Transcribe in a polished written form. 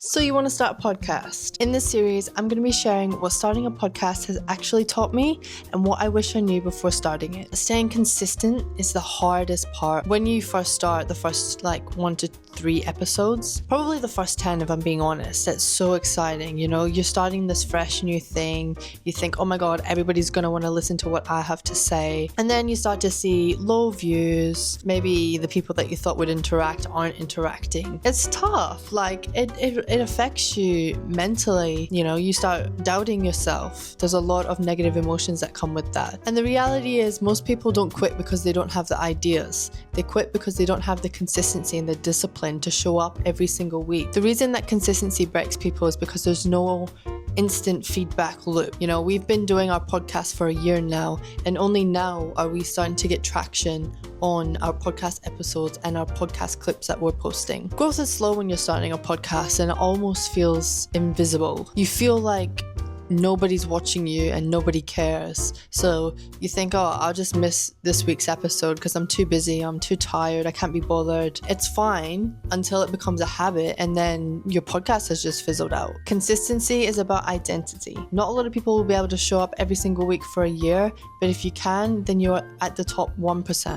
So you want to start a podcast? In this series, I'm going to be sharing what starting a podcast has actually taught me and what I wish I knew before starting it. Staying consistent is the hardest part. When you first start, the first 1 to 3 episodes, probably the first 10 if I'm being honest, it's so exciting. You know, you're starting this fresh new thing. You think, oh my God, everybody's going to want to listen to what I have to say. And then you start to see low views. Maybe the people that you thought would interact aren't interacting. It's tough. It affects you mentally. You know, you start doubting yourself. There's a lot of negative emotions that come with that. And the reality is most people don't quit because they don't have the ideas. They quit because they don't have the consistency and the discipline to show up every single week. The reason that consistency breaks people is because there's no instant feedback loop. You know, we've been doing our podcast for a year now, and only now are we starting to get traction on our podcast episodes and our podcast clips that we're posting. Growth is slow when you're starting a podcast, and it almost feels invisible. You feel like nobody's watching you and nobody cares. So you think, oh, I'll just miss this week's episode because I'm too busy, I'm too tired, I can't be bothered. It's fine until it becomes a habit and then your podcast has just fizzled out. Consistency is about identity. Not a lot of people will be able to show up every single week for a year, but if you can, then you're at the top 1%.